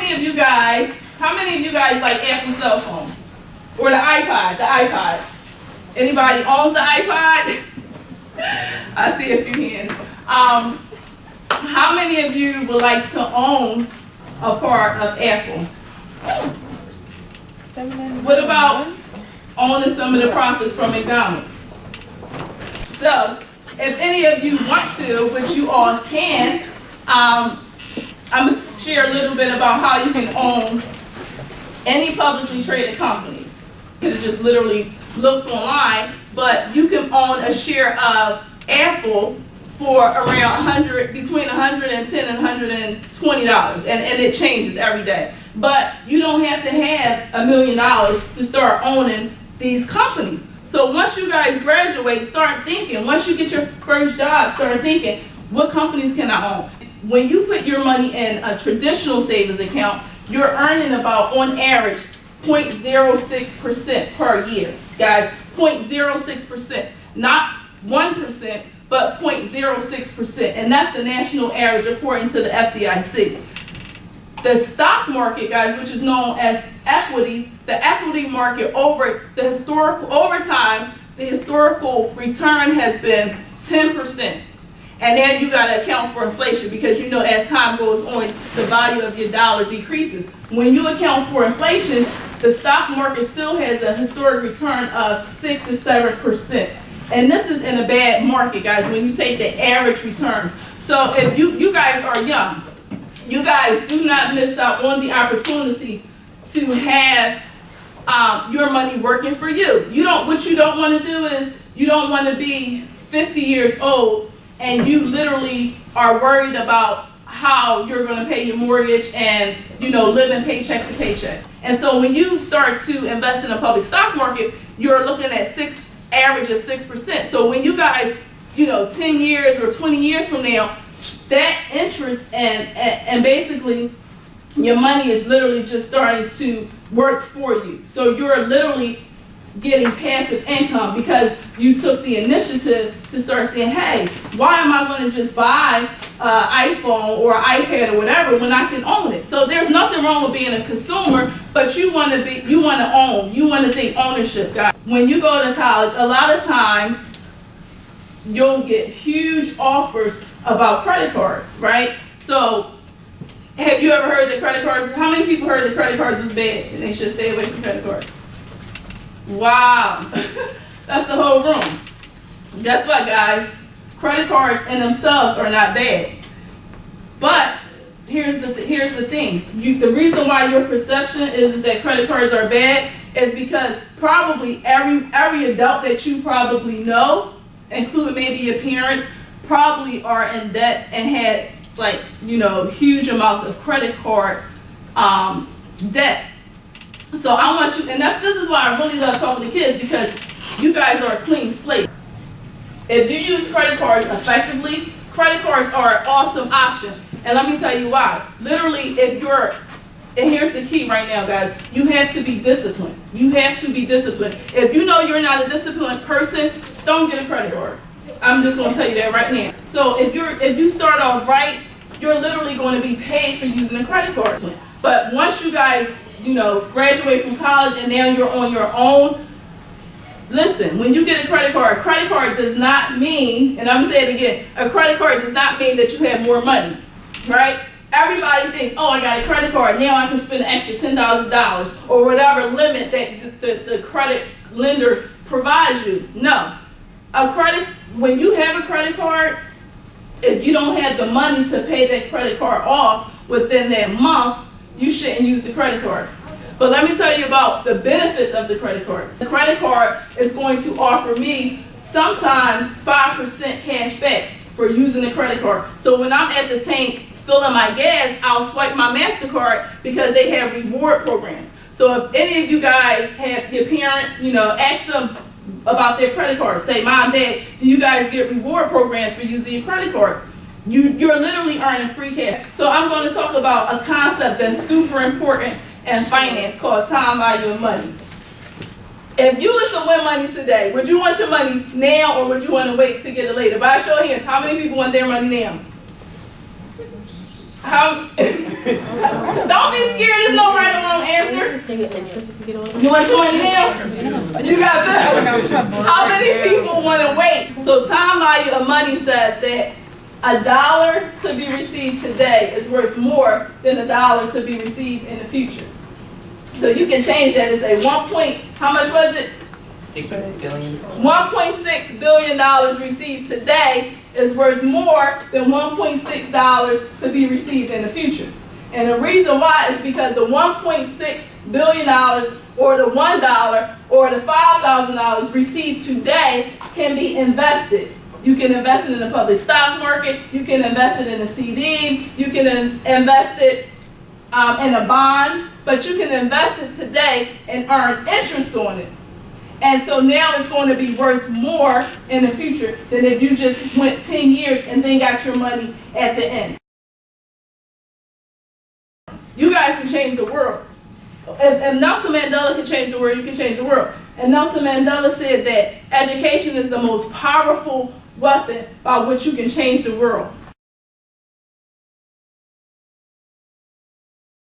many of you guys like Apple cell phones? Or the iPod, Anybody owns the iPod? I see a few hands. How many of you would like to own a part of Apple? What about owning some of the profits from McDonald's? So, if any of you want to, which you all can, I'm going to share a little bit about how you can own any publicly traded companies. You could have just literally looked online, but you can own a share of Apple for around between $110 and $120, and it changes every day. But you don't have to have $1 million to start owning these companies. So once you guys graduate, start thinking. Once you get your first job, start thinking, what companies can I own? When you put your money in a traditional savings account, you're earning about, on average, 0.06% per year. Guys, 0.06%. Not 1%, but 0.06%. And that's the national average according to the FDIC. The stock market, guys, which is known as equities, the equity market over time, the historical return has been 10%. And then you got to account for inflation because you know as time goes on, the value of your dollar decreases. When you account for inflation, the stock market still has a historic return of 6 to 7%. And this is in a bad market, guys, when you take the average return. So if you guys are young, you guys do not miss out on the opportunity to have your money working for you. What you don't want to do is you don't want to be 50 years old and you literally are worried about how you're going to pay your mortgage and living paycheck to paycheck. And so when you start to invest in a public stock market, you're looking at average of 6%. So when you guys 10 years or 20 years from now, that interest and basically your money is literally just starting to work for you. So you're literally getting passive income because you took the initiative to start saying, hey, why am I going to just buy an iPhone or iPad or whatever when I can own it? So there's nothing wrong with being a consumer, but you want to own. You want to think ownership, guys. When you go to college, a lot of times you'll get huge offers about credit cards, right? So have you ever heard that credit cards, how many people heard that credit cards was bad and they should stay away from credit cards? Wow, that's the whole room. Guess what, guys? Credit cards in themselves are not bad. But here's the thing. The reason why your perception is that credit cards are bad is because probably every adult that you probably know, including maybe your parents, probably are in debt and had huge amounts of credit card debt. So I want you, and this is why I really love talking to kids, because you guys are a clean slate. If you use credit cards effectively, credit cards are an awesome option. And let me tell you why. Literally, and here's the key right now, guys, you have to be disciplined. You have to be disciplined. If you know you're not a disciplined person, don't get a credit card. I'm just going to tell you that right now. So if you start off right, you're literally going to be paid for using a credit card. But once you guys graduate from college and now you're on your own, listen, when you get a credit card does not mean, and I'm going to say it again, a credit card does not mean that you have more money, right? Everybody thinks, oh, I got a credit card, now I can spend an extra $10,000 or whatever limit that the credit lender provides you. No. When you have a credit card, if you don't have the money to pay that credit card off within that month, you shouldn't use the credit card. But let me tell you about the benefits of the credit card. The credit card is going to offer me sometimes 5% cash back for using the credit card. So when I'm at the tank filling my gas, I'll swipe my MasterCard because they have reward programs. So if any of you guys have your parents, ask them about their credit cards. Say, Mom, Dad, do you guys get reward programs for using your credit cards? You're literally earning free cash. So I'm going to talk about a concept that's super important in finance called time value of money. If you was to win money today, would you want your money now or would you want to wait to get it later? By show of hands, how many people want their money now? Don't be scared. There's no right or wrong answer. You want to join now? You got this. How many people want to wait? So time value of money says that $1 to be received today is worth more than $1 to be received in the future. So you can change that and say how much was it? $6 billion. $1.6 billion received today is worth more than $1.6 to be received in the future. And the reason why is because the $1.6 billion or the $1 or the $5,000 received today can be invested. You can invest it in the public stock market, you can invest it in a CD, you can invest it in a bond, but you can invest it today and earn interest on it. And so now it's going to be worth more in the future than if you just went 10 years and then got your money at the end. You guys can change the world. If Nelson Mandela can change the world, you can change the world. And Nelson Mandela said that education is the most powerful weapon by which you can change the world.